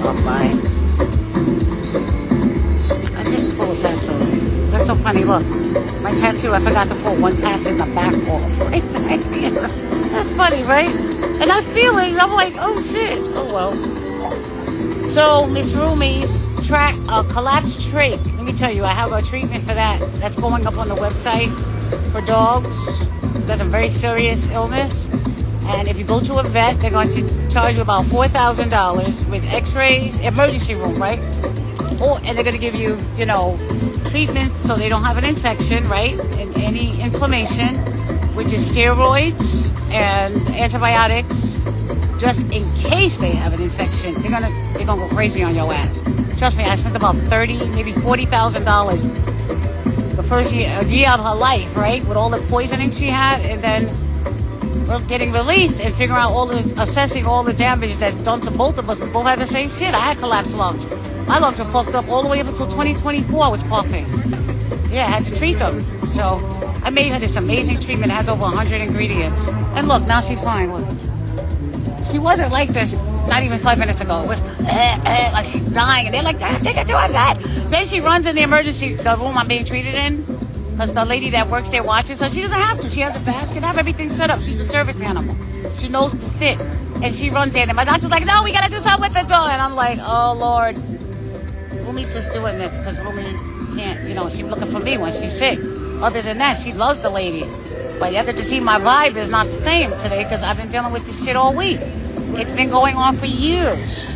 Online. I didn't pull a tattoo. That's so funny. Look, my tattoo, I forgot to pull one patch in the back off. That's funny, right? And I feel it. And I'm like, oh shit. Oh well. So Miss Rumi's collapsed trach. Let me tell you, I have a treatment for that. That's going up on the website for dogs. That's a very serious illness. And if you go to a vet, they're going to charge you about $4,000 with x-rays, emergency room, right? And they're going to give you, treatments so they don't have an infection, right? And any inflammation, which is steroids and antibiotics, just in case they have an infection. They're gonna go crazy on your ass. Trust me, I spent about $30,000, maybe $40,000 the first year of her life, right? With all the poisoning she had, and then getting released and figuring out assessing all the damage that's done to both of us. We both had the same shit. I had collapsed lungs. My lungs were fucked up all the way up until 2024. I was coughing. Yeah, I had to treat them. So I made her this amazing treatment. It has over 100 ingredients. And look, now she's fine. Look. She wasn't like this not even 5 minutes ago. It was like she's dying. And they're like, take her to a vet. Then she runs in the room I'm being treated in. Because the lady that works there watches her. She doesn't have to. She has a basket, have everything set up. She's a service animal. She knows to sit. And she runs in. And my doctor's like, no, we got to do something with the dog. And I'm like, oh, Lord. Rumi's just doing this because Rumi can't, she's looking for me when she's sick. Other than that, she loves the lady. But you could just see my vibe is not the same today because I've been dealing with this shit all week. It's been going on for years.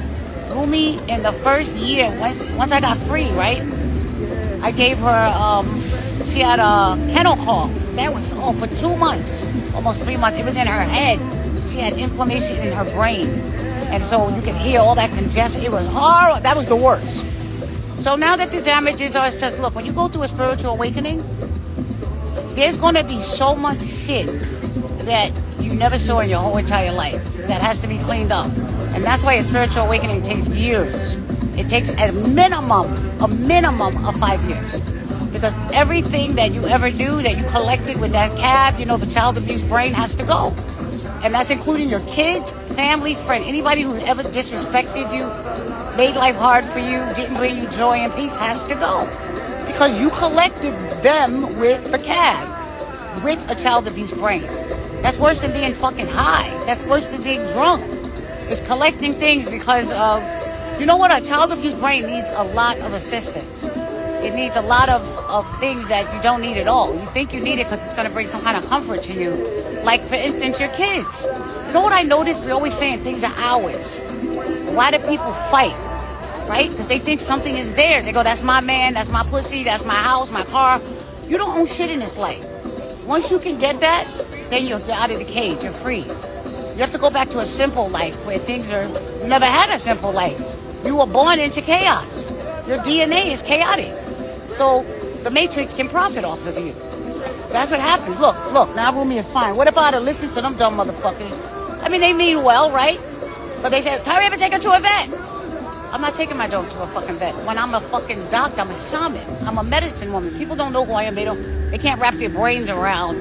Rumi, in the first year, once I got free, right? I gave her, she had a kennel cough. That was for 2 months, almost 3 months. It was in her head. She had inflammation in her brain. And so you can hear all that congestion. It was horrible. That was the worst. So now that the damages are assessed, look, when you go through a spiritual awakening, there's going to be so much shit that you never saw in your whole entire life that has to be cleaned up. And that's why a spiritual awakening takes years. It takes a minimum of 5 years. Because everything that you ever knew that you collected with that cab, the child abuse brain has to go. And that's including your kids, family, friend, anybody who ever disrespected you, made life hard for you, didn't bring you joy and peace has to go. Because you collected them with the cab, with a child abuse brain. That's worse than being fucking high. That's worse than being drunk. It's collecting things because of, a child abuse brain needs a lot of assistance. It needs a lot of things that you don't need at all. You think you need it because it's going to bring some kind of comfort to you. Like, for instance, your kids. You know what I noticed? We're always saying things are ours. Why do people fight? Right? Because they think something is theirs. They go, that's my man, that's my pussy, that's my house, my car. You don't own shit in this life. Once you can get that, then you're out of the cage. You're free. You have to go back to a simple life where you never had a simple life. You were born into chaos. Your DNA is chaotic. So the Matrix can profit off of you. That's what happens. Look, now Rumi is fine. What if I had to listen to them dumb motherfuckers? I mean, they mean well, right? But they said, Tyree, ever take her to a vet? I'm not taking my dog to a fucking vet. When I'm a fucking doctor, I'm a shaman. I'm a medicine woman. People don't know who I am. They can't wrap their brains around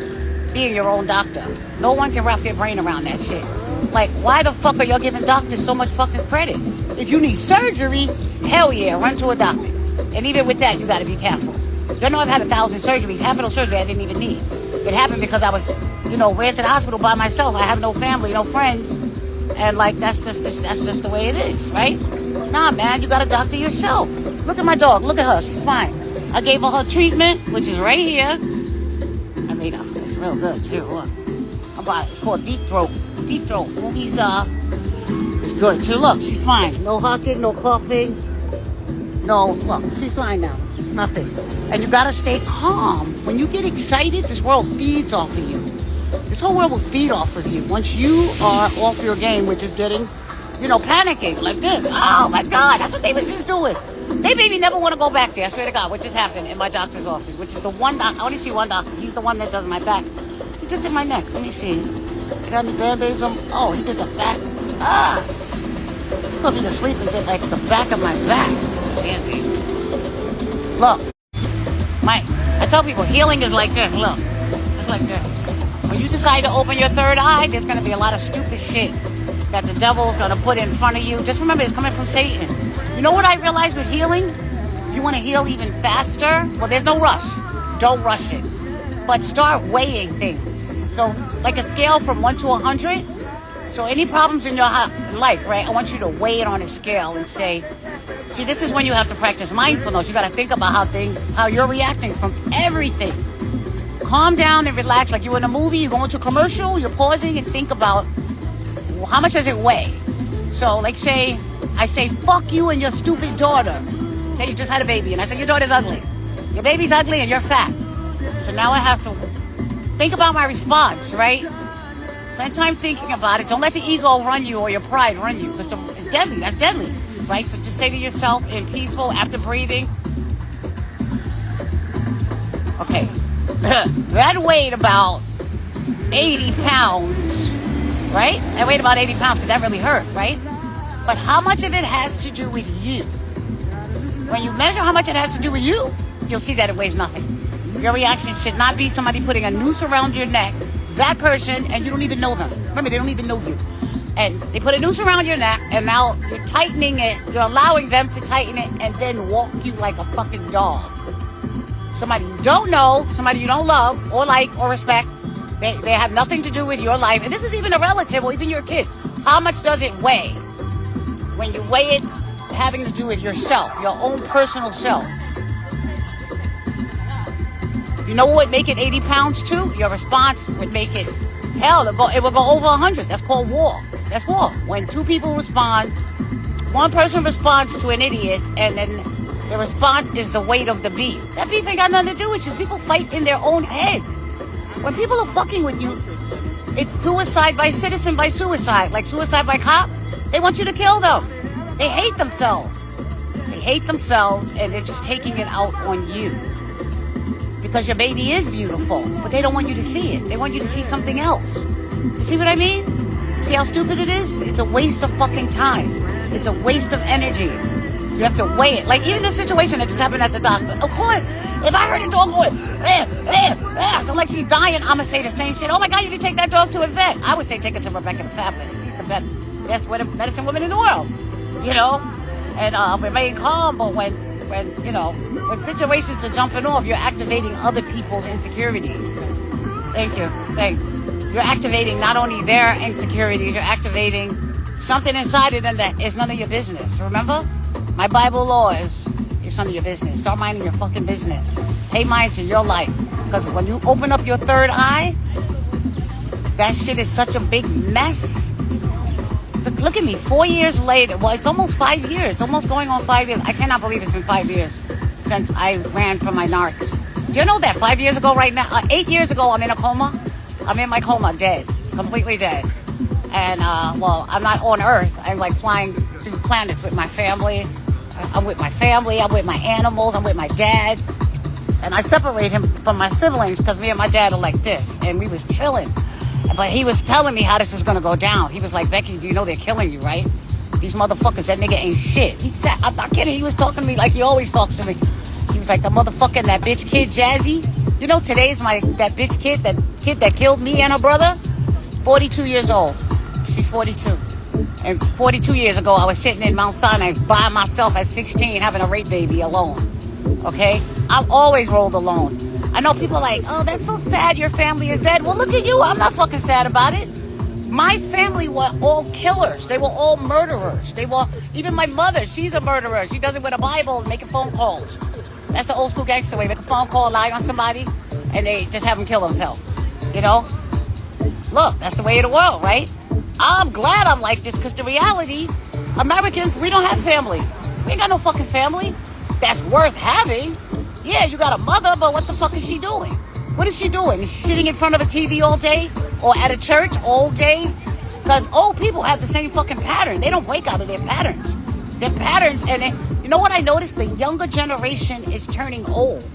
being your own doctor. No one can wrap their brain around that shit. Like, why the fuck are y'all giving doctors so much fucking credit? If you need surgery, hell yeah, run to a doctor. And even with that, you gotta be careful. You know I've had 1,000 surgeries. Half of those surgeries I didn't even need. It happened because I was, ran to the hospital by myself. I have no family, no friends. And that's just the way it is, right? Nah, man, you gotta doctor yourself. Look at my dog. Look at her. She's fine. I gave her treatment, which is right here. I made her. It's real good too. Look. It's called Deep Throat. Deep Throat. Movies, it's good too. Look, she's fine. No hawking, no coughing. No, look, she's fine now. Nothing. And you gotta stay calm. When you get excited, this world feeds off of you. This whole world will feed off of you. Once you are off your game, which is getting, panicking like this. Oh my God, that's what they was just doing. They made me never want to go back there. I swear to God, what just happened in my doctor's office, which is the one doctor. I only see one doctor. He's the one that does my back. He just did my neck. Let me see. He got any band-aids on? Oh, he did the back. He put me to sleep and did the back of my back. Band-aid. Look. I tell people, healing is like this. Look. It's like this. When you decide to open your third eye, there's going to be a lot of stupid shit that the devil's going to put in front of you, just remember it's coming from Satan. You know what I realized with healing? If you want to heal even faster, well, there's no rush. Don't rush it. But start weighing things. So like a scale from 1 to 100. So any problems in your life, right? I want you to weigh it on a scale and say, see, this is when you have to practice mindfulness. You got to think about how you're reacting from everything. Calm down and relax. Like you're in a movie, you go into a commercial, you're pausing and think about, well, how much does it weigh? So like say, I say, fuck you and your stupid daughter. Say you just had a baby and I say, your daughter's ugly. Your baby's ugly and you're fat. So now I have to think about my response, right? Spend time thinking about it. Don't let the ego run you or your pride run you, because it's deadly. That's deadly, right? So just say to yourself in peaceful, after breathing, okay, that weighed about 80 pounds, right? That weighed about 80 pounds because that really hurt, right? But how much of it has to do with you? When you measure how much it has to do with you, you'll see that it weighs nothing. Your reaction should not be somebody putting a noose around your neck, that person, and you don't even know them. Remember, they don't even know you. And they put a noose around your neck, and now you're tightening it, you're allowing them to tighten it, and then walk you like a fucking dog. Somebody you don't know, somebody you don't love, or like, or respect, they have nothing to do with your life. And this is even a relative, or even your kid. How much does it weigh? When you weigh it, having to do with yourself, your own personal self. You know what would make it 80 pounds too? Your response would make it, hell, it will go over 100. That's called war. That's war. When two people respond, one person responds to an idiot, and then the response is the weight of the beef. That beef ain't got nothing to do with you. People fight in their own heads. When people are fucking with you, it's suicide by citizen by suicide. Like suicide by cop. They want you to kill them. They hate themselves. They hate themselves, and they're just taking it out on you. Because your baby is beautiful, but they don't want you to see it. They want you to see something else. You see what I mean? See how stupid it is? It's a waste of fucking time. It's a waste of energy. You have to weigh it. Like even the situation that just happened at the doctor. Of course, if I heard a dog going, so like she's dying, I'm gonna say the same shit. Oh my God, you need to take that dog to a vet. I would say take it to Rebecca the Fabulous. She's the best medicine woman in the world. You know? And remain calm, but when situations are jumping off, you're activating other people's insecurities. Thank you. Thanks. You're activating not only their insecurities, you're activating something inside of them that is none of your business. Remember? My Bible law is none of your business. Start minding your fucking business. Pay mind to your life. Because when you open up your third eye, that shit is such a big mess. So look at me, 4 years later. Well, it's almost 5 years. Almost going on 5 years. I cannot believe it's been 5 years since I ran from my narcs. Do you know that 5 years ago right now, 8 years ago, I'm in a coma? I'm in my coma, dead. Completely dead. And, well, I'm not on Earth. I'm like flying through planets with my family. I'm with my family. I'm with my animals. I'm with my dad. And I separate him from my siblings because me and my dad are like this. And we was chilling. But he was telling me how this was going to go down. He was like, Becky, do you know they're killing you, right? These motherfuckers, that nigga ain't shit. He said, I'm not kidding. He was talking to me like he always talks to me. He was like, the motherfucker and that bitch kid, Jazzy. You know, today's that bitch kid, that killed me and her brother, 42 years old. She's 42. And 42 years ago, I was sitting in Mount Sinai by myself at 16 having a rape baby alone. Okay? I've always rolled alone. I know people are like, oh, that's so sad your family is dead. Well, look at you. I'm not fucking sad about it. My family were all killers. They were all murderers. Even my mother, she's a murderer. She does it with a Bible and making phone calls. That's the old school gangster way. Make a phone call, lie on somebody, and they just have them kill themselves. You know? Look, that's the way of the world, right? I'm glad I'm like this because the reality, Americans, we don't have family. We ain't got no fucking family that's worth having. Yeah, you got a mother, but what the fuck is she doing? What is she doing? Is she sitting in front of a TV all day? Or at a church all day? Because old people have the same fucking pattern. They don't break out of their patterns. Their patterns, and you know what I noticed? The younger generation is turning old.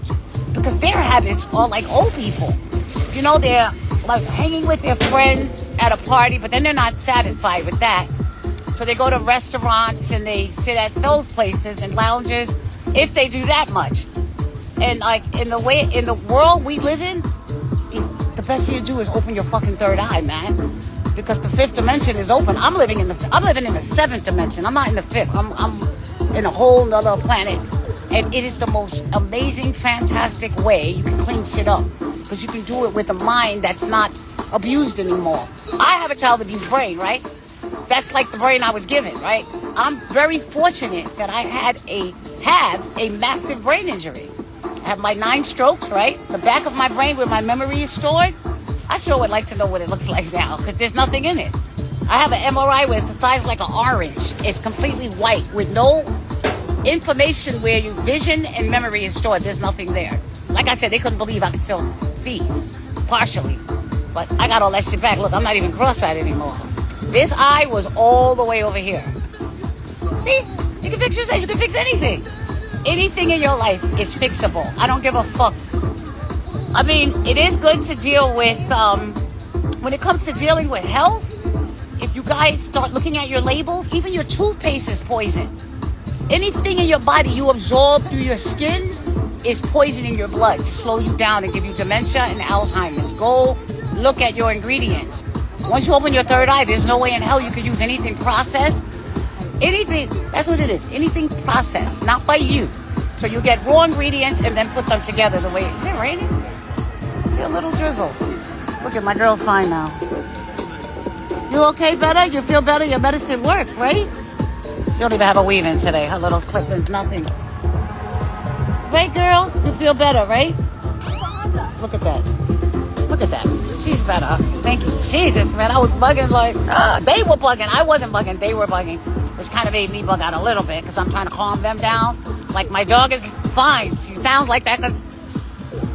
Because their habits are like old people. You know, they're like hanging with their friends at a party, but then they're not satisfied with that. So they go to restaurants and they sit at those places and lounges, if they do that much. And like in the world we live in, the best thing to do is open your fucking third eye, man. because the fifth dimension is open. I'm living in the seventh dimension. I'm not in the fifth. I'm in a whole nother planet. And it is the most amazing, fantastic way you can clean shit up. Because you can do it with a mind that's not abused anymore. I have a child abuse brain, right? That's like the brain I was given, right? I'm very fortunate that I have a massive brain injury. I have my 9 strokes, right? The back of my brain where my memory is stored. I sure would like to know what it looks like now, because there's nothing in it. I have an MRI where it's the size like an orange. It's completely white with no information where your vision and memory is stored. There's nothing there. Like I said, they couldn't believe I could still see, partially. But I got all that shit back. Look, I'm not even cross-eyed anymore. This eye was all the way over here. See? You can fix yourself. You can fix anything. Anything in your life is fixable. I don't give a fuck. I mean, it is good to deal with, when it comes to dealing with health, if you guys start looking at your labels, even your toothpaste is poison. Anything in your body you absorb through your skin is poisoning your blood to slow you down and give you dementia and Alzheimer's. Go look at your ingredients. Once you open your third eye, there's no way in hell you could use anything processed. Anything, that's what it is. Anything processed, not by you. So you get raw ingredients and then put them together the way. Is it raining? I feel a little drizzle. Look at my girl's fine now. You okay, better? You feel better? Your medicine worked, right? She don't even have a weave in today. Her little clip is nothing. Right, girl? You feel better, right? Look at that. Look at that. She's better. Thank you. Jesus, man. I was bugging like... they were bugging. I wasn't bugging. They were bugging. Which kind of made me bug out a little bit because I'm trying to calm them down. Like, my dog is fine. She sounds like that because...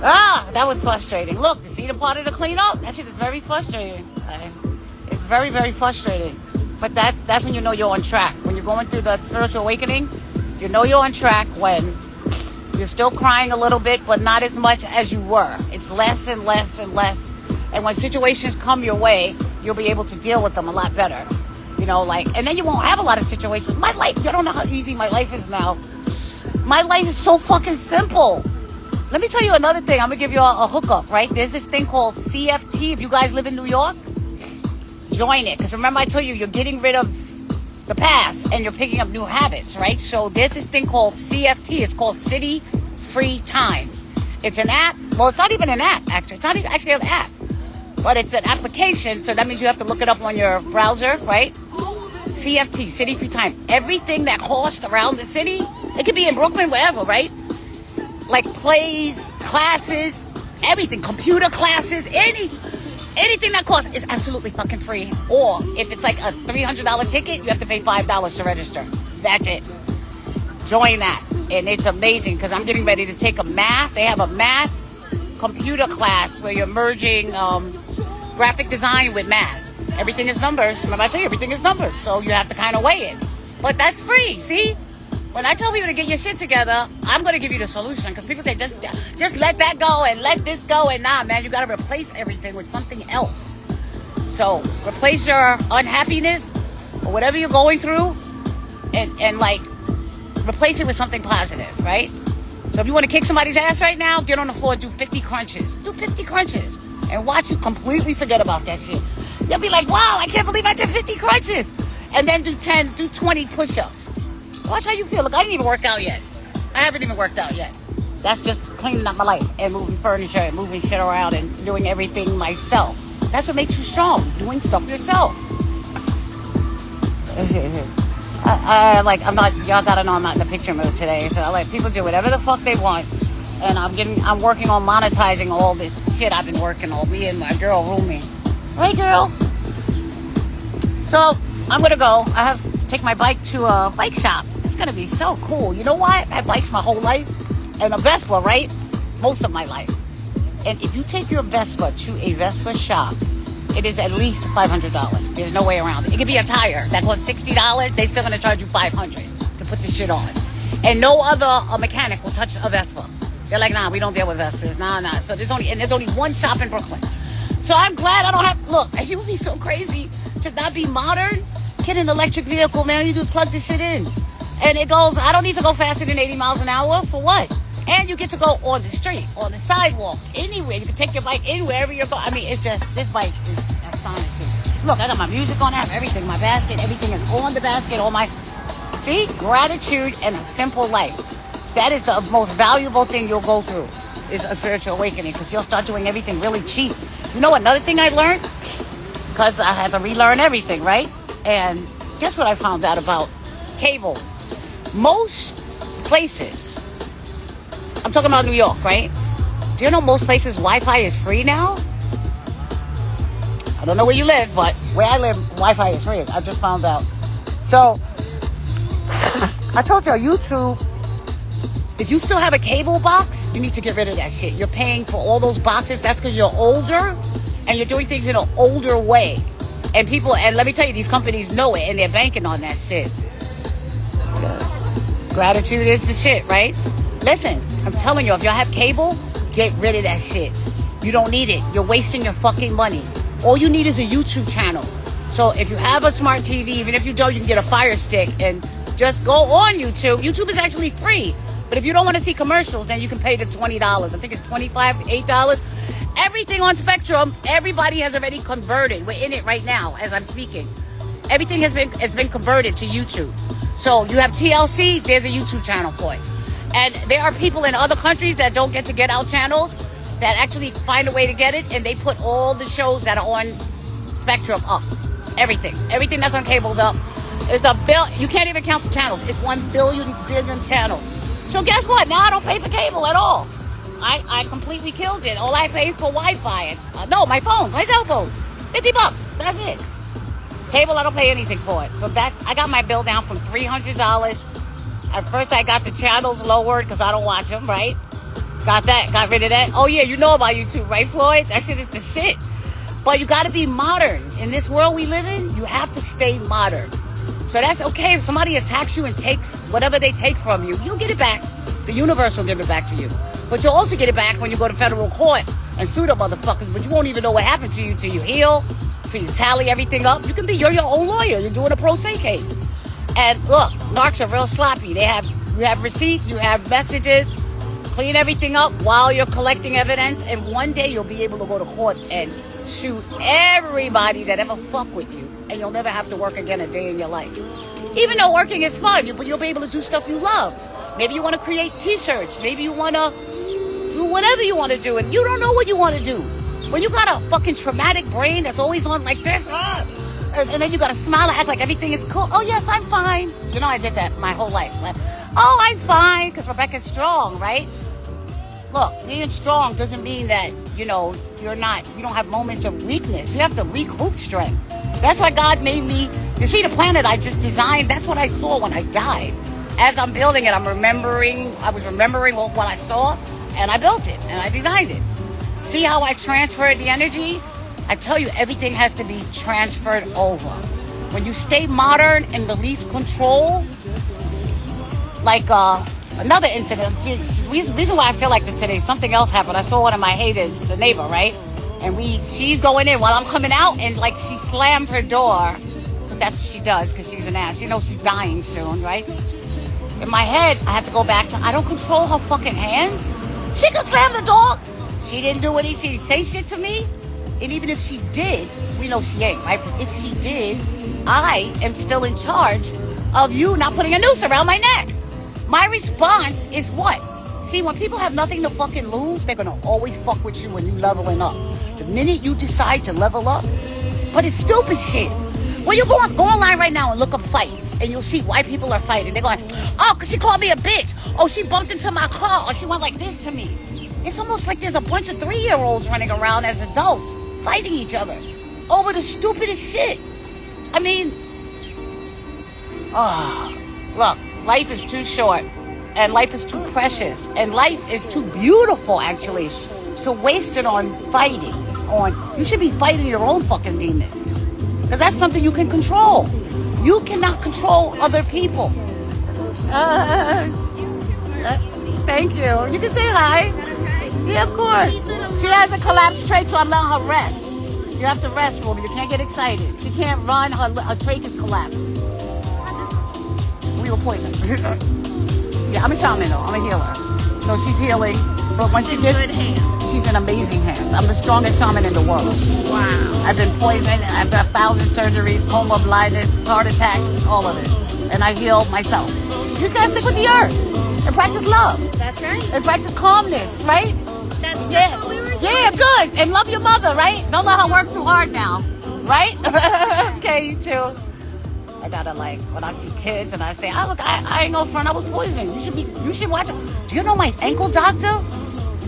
that was frustrating. Look, you see the part of the clean up? That shit is very frustrating. It's very, very frustrating. But that's when you know you're on track. When you're going through the spiritual awakening, you know you're on track when you're still crying a little bit, but not as much as you were. It's less and less and less. And when situations come your way, you'll be able to deal with them a lot better. You know, like, and then you won't have a lot of situations. My life, you don't know how easy my life is now. My life is so fucking simple. Let me tell you another thing. I'm going to give you a hookup, right? There's this thing called CFT. If you guys live in New York, join it. Because remember I told you, you're getting rid of the past and you're picking up new habits, right? So there's this thing called CFT. It's called City Free Time. It's an app. Well, it's not even an app, actually. It's not even actually an app. But it's an application. So that means you have to look it up on your browser, right? CFT, City Free Time. Everything that costs around the city, it could be in Brooklyn, wherever, right? Like plays, classes, everything, computer classes, anything that costs is absolutely fucking free. Or if it's like a $300 ticket, you have to pay $5 to register. That's it. Join that. And it's amazing because I'm getting ready to take they have a math computer class where you're merging graphic design with math. Everything is numbers. Remember I tell you, everything is numbers. So you have to kind of weigh it. But that's free, see? When I tell people to get your shit together, I'm going to give you the solution. Because people say, just let that go and let this go. And nah, man, you got to replace everything with something else. So replace your unhappiness or whatever you're going through and like replace it with something positive, right? So if you want to kick somebody's ass right now, get on the floor, do 50 crunches. Do 50 crunches and watch you completely forget about that shit. You'll be like, wow, I can't believe I did 50 crunches. And then do 20 push-ups. Watch how you feel. Look, I didn't even work out yet. I haven't even worked out yet. That's just cleaning up my life and moving furniture and moving shit around and doing everything myself. That's what makes you strong, doing stuff yourself. I'm not, y'all gotta know I'm not in the picture mode today, so I let people do whatever the fuck they want. And I'm working on monetizing all this shit I've been working on, me and my girl roomie. Right, girl? So, I'm gonna go. I have to take my bike to a bike shop. It's gonna be so cool. You know why? I've had bikes my whole life. And a Vespa, right? Most of my life. And if you take your Vespa to a Vespa shop, it is at least $500. There's no way around it. It could be a tire that costs $60. They're still gonna charge you $500 to put this shit on. And no other mechanic will touch a Vespa. They're like, nah, we don't deal with Vespas. Nah. So there's only one shop in Brooklyn. So I'm glad I don't have, look, it would be so crazy to not be modern. Get an electric vehicle, man. You just plug this shit in. And it goes, I don't need to go faster than 80 miles an hour. For what? And you get to go on the street, on the sidewalk, anywhere. You can take your bike anywhere you go. I mean, it's just, this bike is astonishing. Look, I got my music on, I have everything. My basket, everything is on the basket. All my, see, gratitude and a simple life. That is the most valuable thing you'll go through, is a spiritual awakening, because you'll start doing everything really cheap. You know another thing I learned? Because I had to relearn everything, right? And guess what I found out about cable? Most places, I'm talking about New York, right? Do you know most places Wi-Fi is free now? I don't know where you live, but where I live, Wi-Fi is free. I just found out. So, I told you, YouTube, if you still have a cable box, you need to get rid of that shit. You're paying for all those boxes. That's because you're older and you're doing things in an older way. And people, and let me tell you, these companies know it and they're banking on that shit. Gratitude is the shit, right? Listen, I'm telling you, if y'all have cable, get rid of that shit. You don't need it. You're wasting your fucking money. All you need is a YouTube channel. So if you have a smart TV, even if you don't, you can get a Fire Stick and just go on YouTube. YouTube is actually free. But if you don't want to see commercials, then you can pay the $20. I think it's $25, $8. Everything on Spectrum, everybody has already converted. We're in it right now as I'm speaking. Everything has been converted to YouTube. So you have TLC, there's a YouTube channel for it. And there are people in other countries that don't get out channels that actually find a way to get it, and they put all the shows that are on Spectrum up. Everything that's on cable's up. It's a bill. You can't even count the channels. It's 1 billion channel. So guess what? Now I don't pay for cable at all. I completely killed it. All I pay is for Wi-Fi. No, my cell phone. $50. That's it. Cable, I don't pay anything for it. So that I got my bill down from $300. At first, I got the channels lowered because I don't watch them, right? Got rid of that. Oh yeah, you know about YouTube, right, Floyd? That shit is the shit. But you got to be modern. In this world we live in, you have to stay modern. So that's okay if somebody attacks you and takes whatever they take from you. You'll get it back. The universe will give it back to you. But you'll also get it back when you go to federal court and sue the motherfuckers. But you won't even know what happened to you till you heal, till you tally everything up. You're your own lawyer. You're doing a pro se case. And look, narcs are real sloppy. You have receipts, you have messages. Clean everything up while you're collecting evidence. And one day you'll be able to go to court and shoot everybody that ever fuck with you. And you'll never have to work again a day in your life. Even though working is fun, you'll be able to do stuff you love. Maybe you want to create t-shirts. Maybe you want to do whatever you want to do. And you don't know what you want to do. When you got a fucking traumatic brain that's always on like this, and then you got to smile and act like everything is cool. Oh, yes, I'm fine. You know, I did that my whole life. Like, oh, I'm fine, because Rebecca's strong, right? Look, being strong doesn't mean that, you don't have moments of weakness. You have to recoup strength. That's why God made me. You see the planet I just designed? That's what I saw when I died. As I'm building it, I was remembering what I saw, and I built it, and I designed it. See how I transferred the energy? I tell you, everything has to be transferred over. When you stay modern and release control, like another incident. See, the reason why I feel like this today, something else happened. I saw one of my haters, the neighbor, right? And she's going in while I'm coming out, and like she slammed her door, because that's what she does, because she's an ass. She knows she's dying soon, right? In my head, I have to go back to, I don't control her fucking hands. She could slam the door. She didn't do anything. She didn't say shit to me. And even if she did, we know she ain't, right? If she did, I am still in charge of you not putting a noose around my neck. My response is what? See, when people have nothing to fucking lose, they're gonna always fuck with you when you leveling up. The minute you decide to level up, but it's stupid shit. Well, you go online right now and look up fights, and you'll see why people are fighting. They're going, oh, because she called me a bitch. Oh, she bumped into my car. Or she went like this to me. It's almost like there's a bunch of 3-year-olds running around as adults fighting each other over the stupidest shit. I mean, look, life is too short, and life is too precious, and life is too beautiful, actually, to waste it on fighting. You should be fighting your own fucking demons, because that's something you can control. You cannot control other people. Thank you. You can say hi. Yeah, of course. She has a collapsed trach, so I'm letting her rest. You have to rest, Ruby. You can't get excited. She can't run. Her trach is collapsed. We were poisoned. Yeah, I'm a shaman, though. I'm a healer. So she's healing. But when she gets, good hands. she's in amazing hands. I'm the strongest shaman in the world. Wow. I've been poisoned. I've got 1,000 surgeries, coma, blindness, heart attacks, all of it. And I heal myself. You just gotta stick with the earth and practice love. That's right. And practice calmness, right? That's what we were doing. Yeah, good. And love your mother, right? Don't let her work too hard now, right? Okay, you too. I gotta like when I see kids and I say, "Oh look, I ain't no front. I was poisoned. You should watch it." Do you know my ankle doctor?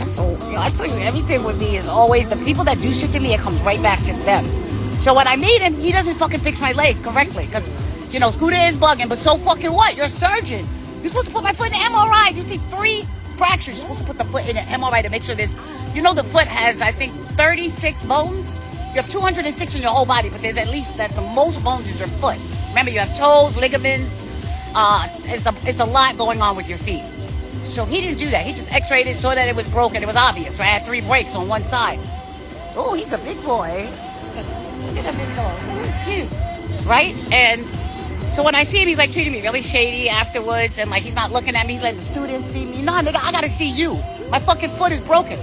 So I tell you, everything with me is always the people that do shit to me. It comes right back to them. So when I meet him, he doesn't fucking fix my leg correctly because you know Scooter is bugging. But so fucking what? You're a surgeon. You're supposed to put my foot in an MRI. You see 3 fractures. You're supposed to put the foot in an MRI to make sure there's. You know the foot has I think 36 bones. You have 206 in your whole body, but there's at least that the most bones is your foot. Remember, you have toes, ligaments. It's a lot going on with your feet. So he didn't do that. He just x-rayed it, saw that it was broken. It was obvious, right? I had 3 breaks on one side. Oh, he's a big boy. Look at that big dog. Oh, he's cute. Right? And so when I see him, he's like treating me really shady afterwards. And like he's not looking at me. He's letting the students see me. Nah, nigga, I gotta see you. My fucking foot is broken.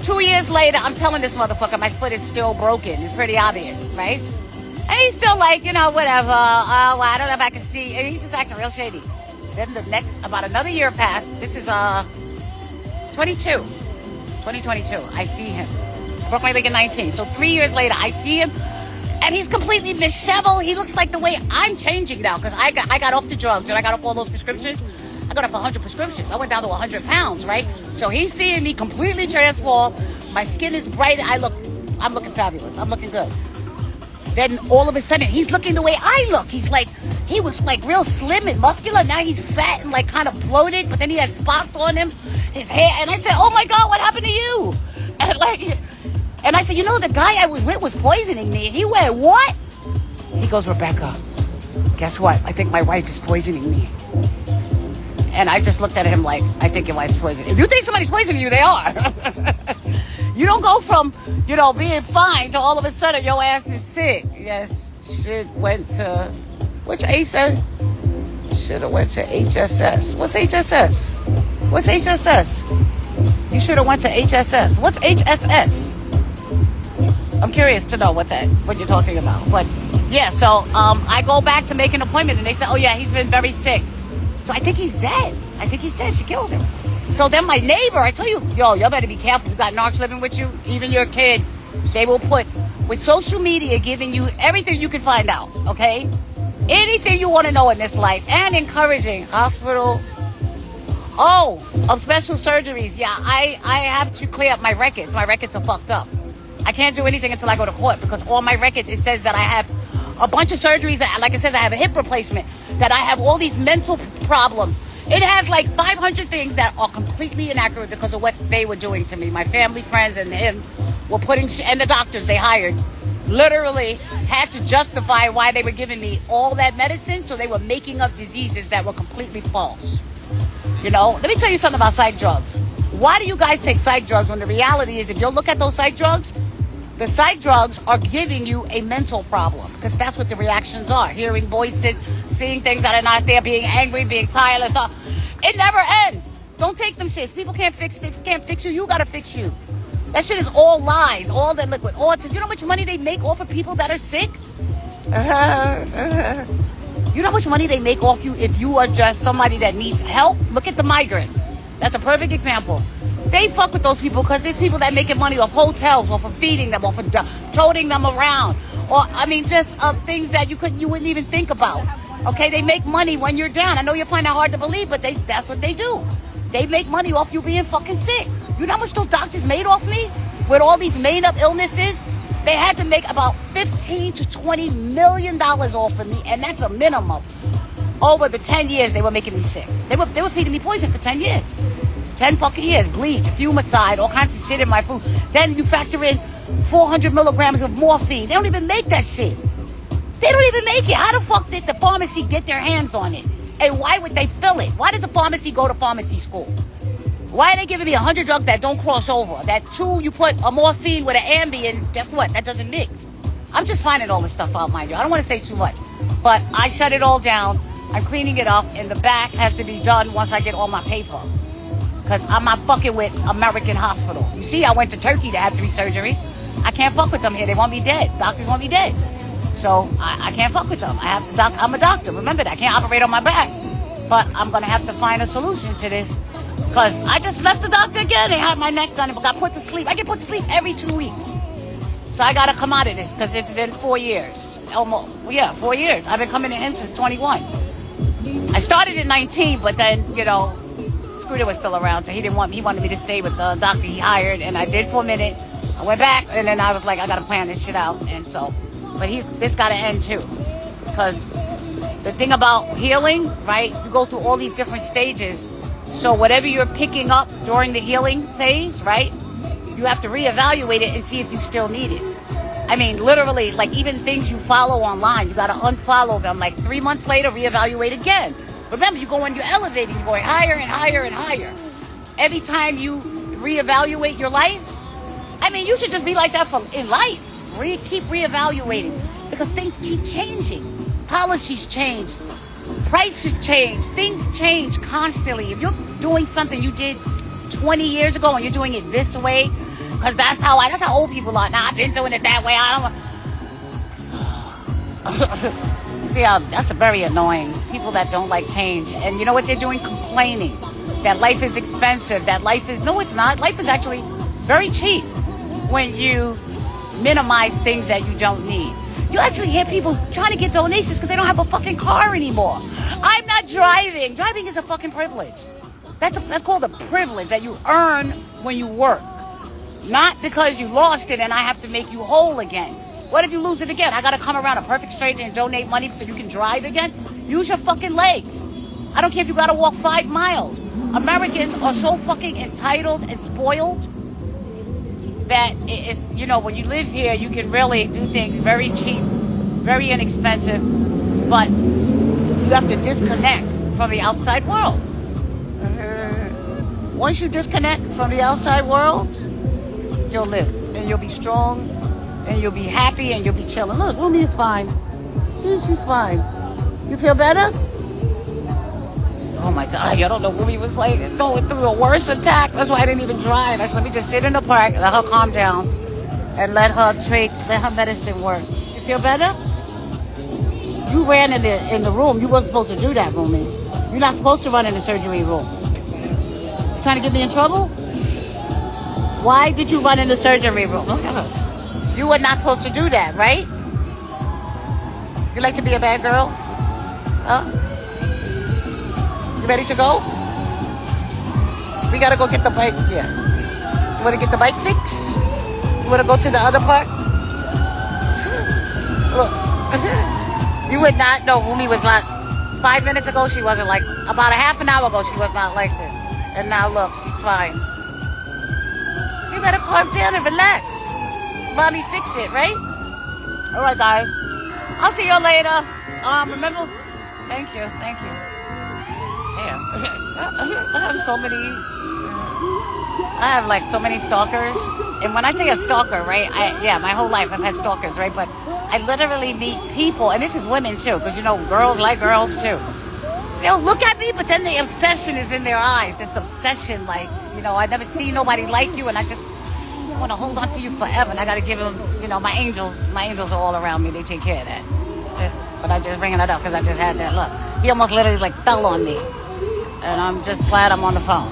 2 years later, I'm telling this motherfucker my foot is still broken. It's pretty obvious, right? And he's still like, you know, whatever. Oh, well, I don't know if I can see. And he's just acting real shady. Then the next, about another year passed. This is 2022. I see him. I broke my leg in 19. So 3 years later, I see him. And he's completely disheveled. He looks like the way I'm changing now. Because I got off the drugs and I got off all those prescriptions. I got up 100 prescriptions. I went down to 100 pounds, right? So he's seeing me completely transformed. My skin is bright. I'm looking fabulous. I'm looking good. Then all of a sudden, he's looking the way I look. He was like real slim and muscular. Now he's fat and like kind of bloated, but then he has spots on him, his hair. And I said, oh my God, what happened to you? And I said, you know, the guy I was with was poisoning me. And he went, what? He goes, Rebecca, guess what? I think my wife is poisoning me. And I just looked at him like, I think your wife's poisoning. If you think somebody's poisoning you, they are. You don't go from, you know, being fine to all of a sudden your ass is sick. Yes, shit went to, which ASA? Should have went to HSS. What's HSS? What's HSS? You should have went to HSS. What's HSS? I'm curious to know what you're talking about. But yeah, so I go back to make an appointment and they say, oh yeah, he's been very sick. So I think he's dead. She killed him. So then my neighbor, I tell you, y'all better be careful. You got narcs living with you, even your kids. They will put, with social media giving you everything you can find out, okay? Anything you want to know in this life, and encouraging hospital. Oh, of special surgeries. Yeah, I have to clear up my records. My records are fucked up. I can't do anything until I go to court because all my records, it says that I have a bunch of surgeries that, like it says, I have a hip replacement, that I have all these mental problems. It has like 500 things that are completely inaccurate because of what they were doing to me. My family, friends, and him were putting, and the doctors they hired, literally had to justify why they were giving me all that medicine. So they were making up diseases that were completely false. You know, let me tell you something about psych drugs. Why do you guys take psych drugs when the reality is if you look at those psych drugs, the psych drugs are giving you a mental problem because that's what the reactions are. Hearing voices, seeing things that are not there, being angry, being tired. It never ends. Don't take them shits. People can't fix you. You gotta fix you. That shit is all lies, all that liquid. All it's, you know how much money they make off of people that are sick? You know how much money they make off you if you are just somebody that needs help? Look at the migrants. That's a perfect example. They fuck with those people because there's people that making money off hotels, off of feeding them, off of toting them around. Or, I mean, just things that you wouldn't even think about. Okay, they make money when you're down. I know you find that hard to believe, but that's what they do. They make money off you being fucking sick. You know how much those doctors made off me? With all these made up illnesses? They had to make about $15 to $20 million off of me, and that's a minimum. Over the 10 years they were making me sick. They were feeding me poison for 10 years. 10 fucking years. Bleach, fumicide, all kinds of shit in my food. Then you factor in 400 milligrams of morphine. They don't even make that shit. They don't even make it. How the fuck did the pharmacy get their hands on it? And why would they fill it? Why does a pharmacy go to pharmacy school? Why are they giving me 100 drugs that don't cross over? That 2, you put a morphine with an Ambien, guess what? That doesn't mix. I'm just finding all this stuff out, mind you. I don't want to say too much. But I shut it all down. I'm cleaning it up. And the back has to be done once I get all my paper. Because I'm not fucking with American hospitals. You see, I went to Turkey to have 3 surgeries. I can't fuck with them here. They want me dead. Doctors want me dead. So I can't fuck with them. I'm a doctor. Remember that. I can't operate on my back. But I'm going to have to find a solution to this. Because I just left the doctor again. They had my neck done. But got put to sleep. I get put to sleep every 2 weeks. So I got to come out of this because it's been 4 years. Almost. Yeah, 4 years. I've been coming to him since 21. I started at 19, but then, Scooter was still around, so he wanted me to stay with the doctor he hired, and I did for a minute. I went back, and then I was like, I gotta plan this shit out, and so, but this gotta end too, because the thing about healing, right, you go through all these different stages, so whatever you're picking up during the healing phase, right, you have to reevaluate it and see if you still need it. I mean, literally, like even things you follow online, you gotta unfollow them, like 3 months later, reevaluate again. Remember, you're elevating, you're going higher and higher and higher. Every time you reevaluate your life, I mean, you should just be like that in life. Keep reevaluating because things keep changing. Policies change, prices change, things change constantly. If you're doing something you did 20 years ago and you're doing it this way, because that's how old people are. Now, I've been doing it that way. See, that's very annoying. People that don't like change. And you know what they're doing? Complaining that life is expensive, no, it's not. Life is actually very cheap when you minimize things that you don't need. You actually hear people trying to get donations because they don't have a fucking car anymore. I'm not driving. Driving is a fucking privilege. That's called a privilege that you earn when you work. Not because you lost it and I have to make you whole again. What if you lose it again? I gotta come around a perfect stranger and donate money so you can drive again? Use your fucking legs. I don't care if you gotta walk 5 miles. Americans are so fucking entitled and spoiled that it's, when you live here, you can really do things very cheap, very inexpensive, but you have to disconnect from the outside world. Once you disconnect from the outside world, you'll live and you'll be strong and you'll be happy and you'll be chilling. Look, Rumi is fine. She's fine. You feel better? Oh my God, I don't know. Rumi was going through a worse attack. That's why I didn't even drive. I said, let me just sit in the park, let her calm down, and let her medicine work. You feel better? You ran in the room. You wasn't supposed to do that, Rumi. You're not supposed to run in the surgery room. You trying to get me in trouble? Why did you run in the surgery room? Look at her. You were not supposed to do that, right? You like to be a bad girl? Huh? You ready to go? We gotta go get the bike here. You wanna get the bike fixed? You wanna go to the other park? Look. You would not know. Rumi was not. 5 minutes ago, she wasn't like. About a half an hour ago, she was not like this. And now look, she's fine. You better calm down and relax. Mommy fix it, right? All right, guys. I'll see you later. Remember? Thank you. Damn. I have like so many stalkers. And when I say a stalker, right? My whole life I've had stalkers, right? But I literally meet people, and this is women too, because girls like girls too. They'll look at me, but then the obsession is in their eyes. This obsession, like, I've never seen nobody like you, and I just want to hold on to you forever. And I got to give them, my angels. My angels are all around me. They take care of that. But I just bringing it up because I just had that look. He almost literally fell on me, and I'm just glad I'm on the phone.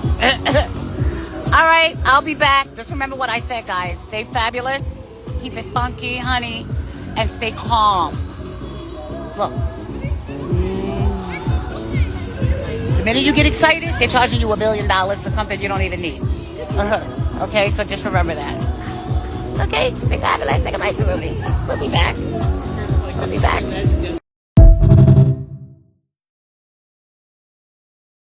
All right, I'll be back. Just remember what I said, guys. Stay fabulous, keep it funky, honey, and stay calm. Look. The minute you get excited, they're charging you $1 billion for something you don't even need. Okay, so just remember that. Okay, thank God, the last thing I might do, Ruby. We'll be back.